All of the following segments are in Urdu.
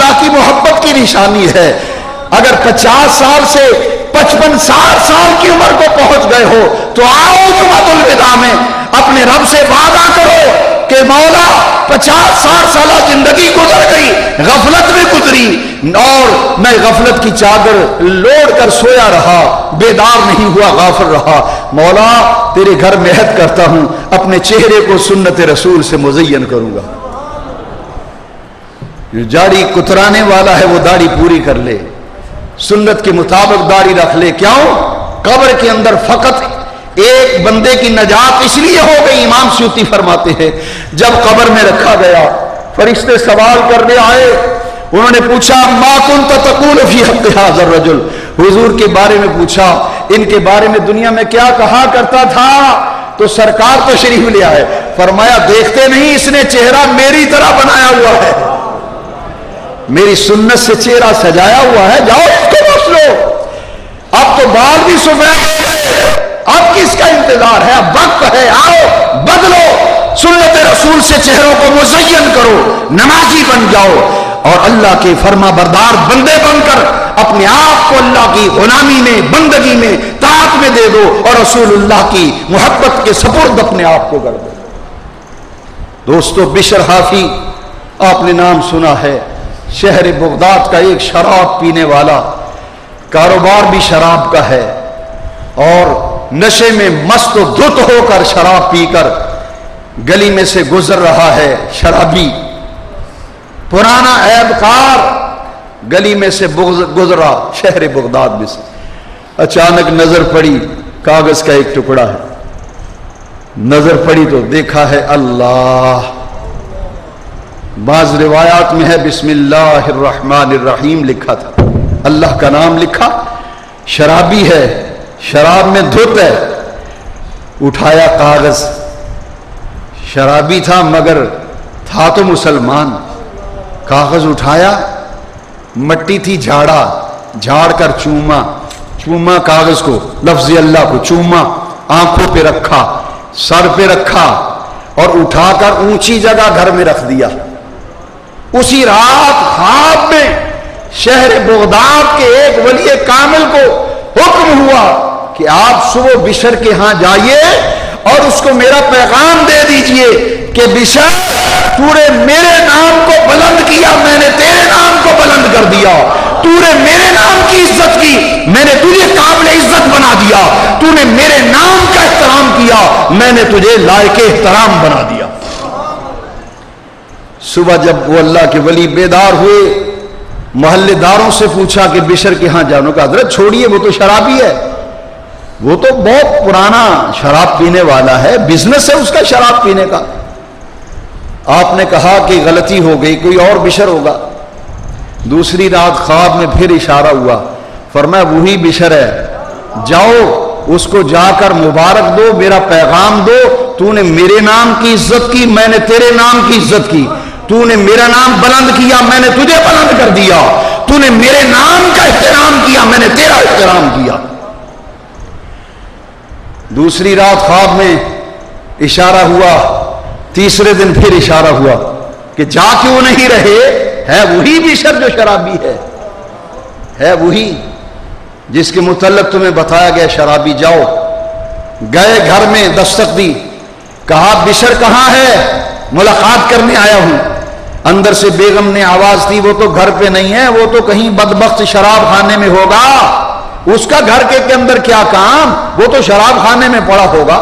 اللہ کی محبت کی نشانی ہے. اگر 50 سال سے 55-60 سال کی عمر کو پہنچ گئے ہو تو آؤ جمعۃ الوداع میں اپنے رب سے وعدہ کرو کہ مولا 50-60 سالہ زندگی گزر گئی، غفلت میں گزری اور میں غفلت کی چادر لوڑ کر سویا رہا، بیدار نہیں ہوا، غافل رہا. مولا تیرے گھر میں عہد کرتا ہوں اپنے چہرے کو سنت رسول سے مزین کروں گا. جو داڑھی کترانے والا ہے وہ داڑھی پوری کر لے، سنت کے مطابق داڑھی رکھ لے. کیوں؟ قبر کے اندر فقط ایک بندے کی نجات اس لیے ہو گئی. امام سیوطی فرماتے ہیں جب قبر میں رکھا گیا فرشتے سوال کرنے آئے، انہوں نے پوچھا ما کنت تقول فی حق ھذا الرجل، حضور کے بارے میں پوچھا ان کے بارے میں دنیا میں کیا کہا کرتا تھا. تو سرکار تشریف لے آئے، فرمایا دیکھتے نہیں اس نے چہرہ میری طرح بنایا ہوا ہے، میری سنت سے چہرہ سجایا ہوا ہے، جاؤ اس کو پوچھ لو. اب تو بال بھی سفید، اب کس کا انتظار ہے؟ اب وقت ہے، آؤ بدلو، سنت رسول سے چہروں کو مزین کرو، نمازی بن جاؤ اور اللہ کے فرما بردار بندے بن کر اپنے آپ کو اللہ کی غلامی میں، بندگی میں، طاعت میں دے دو اور رسول اللہ کی محبت کے سپرد اپنے آپ کو کر دو. دوستو بشر حافی آپ نے نام سنا ہے، شہر بغداد کا ایک شراب پینے والا، کاروبار بھی شراب کا ہے اور نشے میں مست و دھت ہو کر شراب پی کر گلی میں سے گزر رہا ہے. شرابی پرانا عیب کار گلی میں سے گزرا شہر بغداد میں سے. اچانک نظر پڑی کاغذ کا ایک ٹکڑا ہے، نظر پڑی تو دیکھا ہے اللہ. بعض روایات میں ہے بسم اللہ الرحمن الرحیم لکھا تھا، اللہ کا نام لکھا. شرابی ہے، شراب میں دھت ہے، اٹھایا کاغذ. شرابی تھا مگر تھا تو مسلمان. کاغذ اٹھایا، مٹی تھی، جھاڑا، جھاڑ کر چوما کاغذ کو، لفظ اللہ کو چوما، آنکھوں پہ رکھا، سر پہ رکھا اور اٹھا کر اونچی جگہ گھر میں رکھ دیا. اسی رات خواب میں شہر بغداد کے ایک ولی کامل کو حکم ہوا کہ آپ صبح بشر کے ہاں جائیے اور اس کو میرا پیغام دے دیجئے کہ بشر تو نے میرے نام کو بلند کیا، میں نے تیرے نام کو بلند کر دیا. تو نے میرے نام کی عزت کی، میں نے تجھے قابل عزت بنا دیا. تو نے میرے نام کا احترام کیا، میں نے تجھے لائق احترام بنا دیا. صبح جب وہ اللہ کے ولی بیدار ہوئے، محلے داروں سے پوچھا کہ بشر کے ہاں جانو کا حضرت چھوڑیے وہ تو شرابی ہے، وہ تو بہت پرانا شراب پینے والا ہے، بزنس ہے اس کا شراب پینے کا. آپ نے کہا کہ غلطی ہو گئی، کوئی اور بشر ہوگا. دوسری رات خواب میں پھر اشارہ ہوا، فرمایا وہی بشر ہے، جاؤ اس کو جا کر مبارک دو، میرا پیغام دو. تو نے میرے نام کی عزت کی، میں نے تیرے نام کی عزت کی. تو نے میرا نام بلند کیا، میں نے تجھے بلند کر دیا. تو نے میرے نام کا احترام کیا، میں نے تیرا احترام کیا. دوسری رات خواب میں اشارہ ہوا، تیسرے دن پھر اشارہ ہوا کہ جا کیوں نہیں رہے؟ ہے وہی بشر جو شرابی ہے وہی جس کے متعلق تمہیں بتایا گیا شرابی. جاؤ. گئے گھر میں دستک دی، کہا بشر کہاں ہے؟ ملاقات کرنے آیا ہوں. اندر سے بیگم نے آواز دی وہ تو گھر پہ نہیں ہے، وہ تو کہیں بدبخت شراب خانے میں ہوگا. اس کا گھر کے اندر کیا کام، وہ تو شراب خانے میں پڑا ہوگا.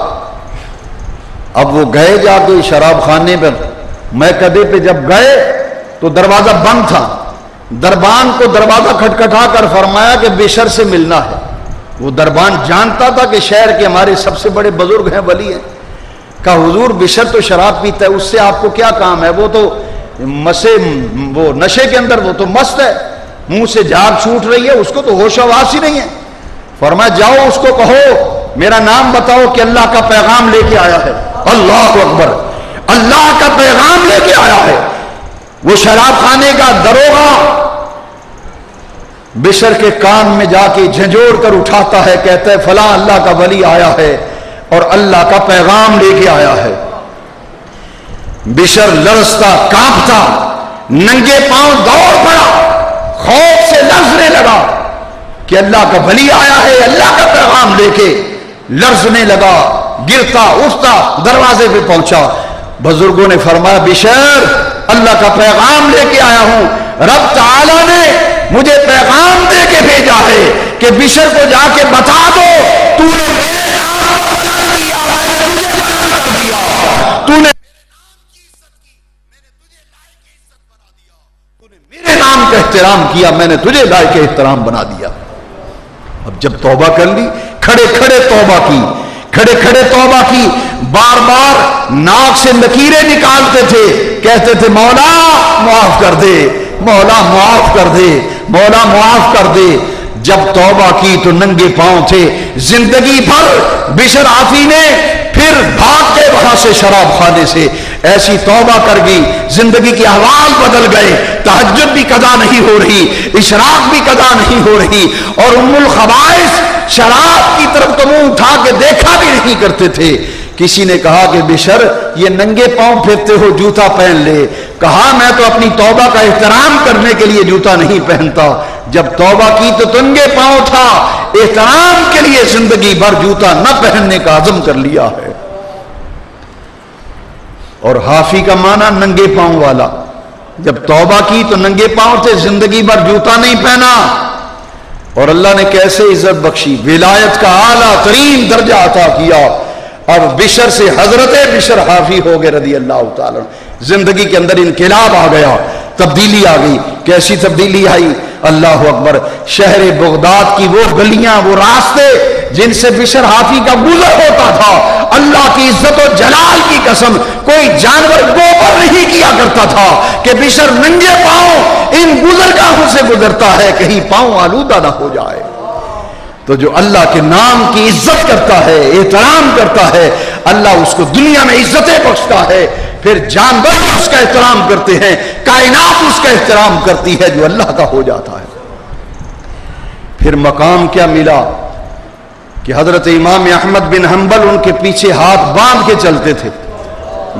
اب وہ گئے جا کے شراب خانے پر، میں کدے پہ جب گئے تو دروازہ بند تھا. دربان کو دروازہ کھٹکھٹا کر فرمایا کہ بشر سے ملنا ہے. وہ دربان جانتا تھا کہ شہر کے ہمارے سب سے بڑے بزرگ ہیں، ولی ہیں. کہا حضور بشر تو شراب پیتا ہے، اس سے آپ کو کیا کام ہے؟ وہ تو وہ نشے کے اندر وہ تو مست ہے، منہ سے جھاگ چھوٹ رہی ہے، اس کو تو ہوش و حواس ہی نہیں ہے. فرمایا جاؤ اس کو کہو میرا نام بتاؤ کہ اللہ کا پیغام لے کے آیا ہے. اللہ اکبر، اللہ کا پیغام لے کے آیا ہے. وہ شراب خانے کا دروغہ بشر کے کان میں جا کے جھنجھوڑ کر اٹھاتا ہے، کہتا ہے فلاں اللہ کا ولی آیا ہے اور اللہ کا پیغام لے کے آیا ہے. بشر لرزتا کانپتا ننگے پاؤں دوڑ پڑا خوف سے لرزنے لگا کہ اللہ کا ولی آیا ہے، اللہ کا پیغام لے کے، لرزنے لگا، گرتا اٹھتا دروازے پہ پہنچا۔ بزرگوں نے فرمایا بشر اللہ کا پیغام لے کے آیا ہوں، رب تعالی نے مجھے پیغام دے کے بھیجا ہے کہ بشر کو جا کے بتا دو تو نے میرے نام کا احترام کیا، میں نے تجھے لائق احترام بنا دیا۔ اب جب توبہ کر لی، کھڑے کھڑے توبہ کی، کھڑے کھڑے توبہ کی، بار بار ناک سے لکیریں نکالتے تھے، کہتے تھے مولا معاف کر دے، مولا معاف کر دے، مولا معاف کر دے۔ جب توبہ کی تو ننگے پاؤں تھے زندگی بھر۔ بشر حافی نے پھر بھاگ کے وہاں سے شراب خانے سے ایسی توبہ کر گئی، زندگی کے احوال بدل گئے، تہجد بھی قضا نہیں ہو رہی، اشراق بھی قضا نہیں ہو رہی، اور ام الخبائث شراب کی طرف تو منہ اٹھا کے دیکھا بھی نہیں کرتے تھے۔ کسی نے کہا کہ بشر یہ ننگے پاؤں پھرتے ہو، جوتا پہن لے۔ کہا میں تو اپنی توبہ کا احترام کرنے کے لیے جوتا نہیں پہنتا، جب توبہ کی تو ننگے پاؤں تھا، احترام کے لیے زندگی بھر جوتا نہ پہننے کا عزم کر لیا ہے۔ اور حافی کا معنی ننگے پاؤں والا، جب توبہ کی تو ننگے پاؤں تھے، زندگی بھر جوتا نہیں پہنا، اور اللہ نے کیسے عزت بخشی، ولایت کا اعلیٰ ترین درجہ عطا کیا۔ اب بشر سے حضرت بشر حافی ہو گئے رضی اللہ تعالیٰ، زندگی کے اندر انقلاب آ گیا، تبدیلی آ گئی۔ کیسی تبدیلی آئی؟ اللہ اکبر، شہر بغداد کی وہ گلیاں، وہ راستے جن سے بشر حافی کا گزر ہوتا تھا، اللہ کی عزت و جلال کی قسم کوئی جانور گوبر نہیں کیا کرتا تھا کہ بشر ننگے پاؤں ان گزرگاہوں سے گزرتا ہے، کہیں پاؤں آلودہ نہ ہو جائے۔ تو جو اللہ کے نام کی عزت کرتا ہے، احترام کرتا ہے، اللہ اس کو دنیا میں عزتیں بخشتا ہے، پھر جانور اس کا احترام کرتے ہیں، کائنات اس کا احترام کرتی ہے جو اللہ کا ہو جاتا ہے۔ پھر مقام کیا ملا کہ حضرت امام احمد بن حنبل ان کے پیچھے ہاتھ باندھ کے چلتے تھے،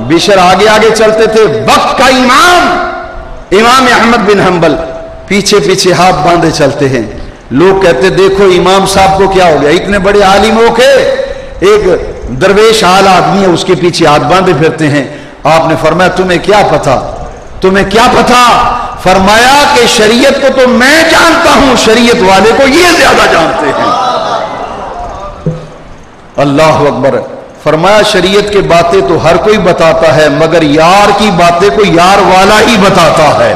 بشر آگے آگے چلتے تھے، وقت کا امام احمد بن حنبل پیچھے پیچھے ہاتھ باندھے چلتے ہیں۔ لوگ کہتے دیکھو امام صاحب کو کیا ہو گیا، اتنے بڑے عالم ہو کے ایک درویش حال آدمی ہے اس کے پیچھے ہاتھ باندھے پھرتے ہیں۔ آپ نے فرمایا تمہیں کیا پتا، تمہیں کیا پتا؟ فرمایا کہ شریعت کو تو میں جانتا ہوں، شریعت والے کو یہ زیادہ جانتے ہیں۔ اللہ اکبر۔ فرمایا شریعت کی باتیں تو ہر کوئی بتاتا ہے، مگر یار کی باتیں کو یار والا ہی بتاتا ہے۔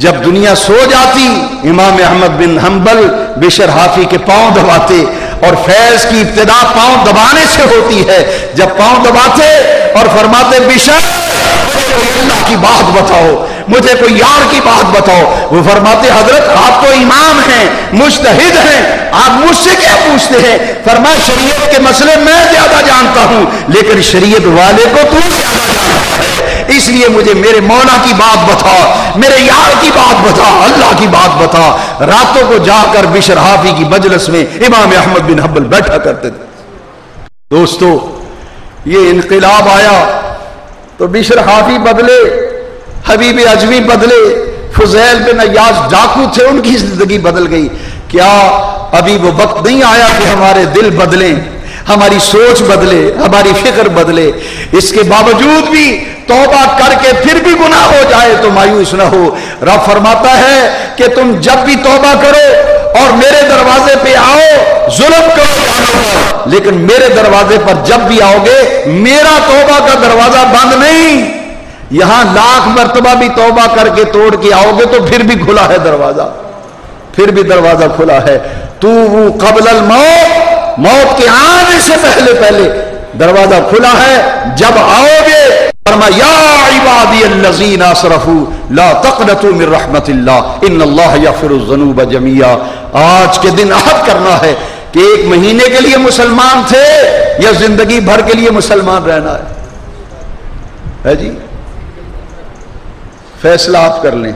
جب دنیا سو جاتی، امام احمد بن حنبل بشر حافی کے پاؤں دباتے، اور فیض کی ابتدا پاؤں دبانے سے ہوتی ہے۔ جب پاؤں دباتے اور فرماتے بشر اللہ کی بات بتاؤ، مجھے کوئی یار کی بات بتاؤ، وہ فرماتے حضرت آپ تو امام ہیں، مجتہد ہیں، آپ مجھ سے کیا پوچھتے ہیں؟ فرمایا شریعت کے مسئلے میں زیادہ جانتا ہوں، لیکن شریعت والے کو تو زیادہ جانتا ہے، اس لیے مجھے میرے مولا کی بات بتا، میرے یار کی بات بتا، اللہ کی بات بتا۔ راتوں کو جا کر بشر حافی کی مجلس میں امام احمد بن حنبل بیٹھا کرتے تھے۔ دوستو یہ انقلاب آیا تو بشر حافی بدلے، حبیب اجمی بدلے، فضیل بن عیاض ڈاکو تھے، ان کی زندگی بدل گئی۔ کیا ابھی وہ وقت نہیں آیا کہ ہمارے دل بدلیں، ہماری سوچ بدلے، ہماری فکر بدلے؟ اس کے باوجود بھی توبہ کر کے پھر بھی گناہ ہو جائے تو مایوس نہ ہو۔ رب فرماتا ہے کہ تم جب بھی توبہ کرو اور میرے دروازے پہ آؤ، ظلم کرو، لیکن میرے دروازے پر جب بھی آؤ گے میرا توبہ کا دروازہ بند نہیں، یہاں لاکھ مرتبہ بھی توبہ کر کے توڑ کے آؤ گے تو پھر بھی کھلا ہے دروازہ، پھر بھی دروازہ کھلا ہے۔ تو قبل الموت، موت کے آنے سے پہلے دروازہ کھلا ہے، جب آؤ گے فرمایا یا عبادی الذین اسرفوا لا تقنطوا من رحمت اللہ ان اللہ یغفر الذنوب جميعا۔ آج کے دن عہد کرنا ہے کہ ایک مہینے کے لیے مسلمان تھے یا زندگی بھر کے لیے مسلمان رہنا ہے جی؟ فیصلہ آپ کر لیں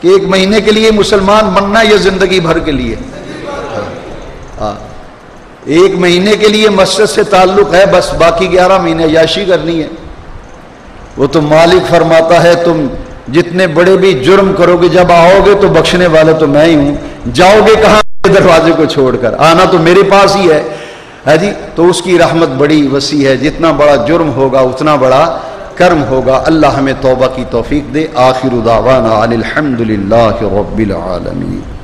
کہ ایک مہینے کے لیے مسلمان بننا یا زندگی بھر کے لیے؟ ہاں، ایک مہینے کے لیے مسجد سے تعلق ہے، بس باقی 11 مہینے عیاشی کرنی ہے۔ وہ تو مالک فرماتا ہے تم جتنے بڑے بھی جرم کرو گے جب آؤ گے تو بخشنے والا تو میں ہی ہوں، جاؤ گے کہاں دروازے کو چھوڑ کر، آنا تو میرے پاس ہی ہے جی۔ تو اس کی رحمت بڑی وسیع ہے، جتنا بڑا جرم ہوگا اتنا بڑا کرم ہوگا۔ اللہ ہمیں توبہ کی توفیق دے۔ آخر دعوانا ان الحمد للہ رب العالمین۔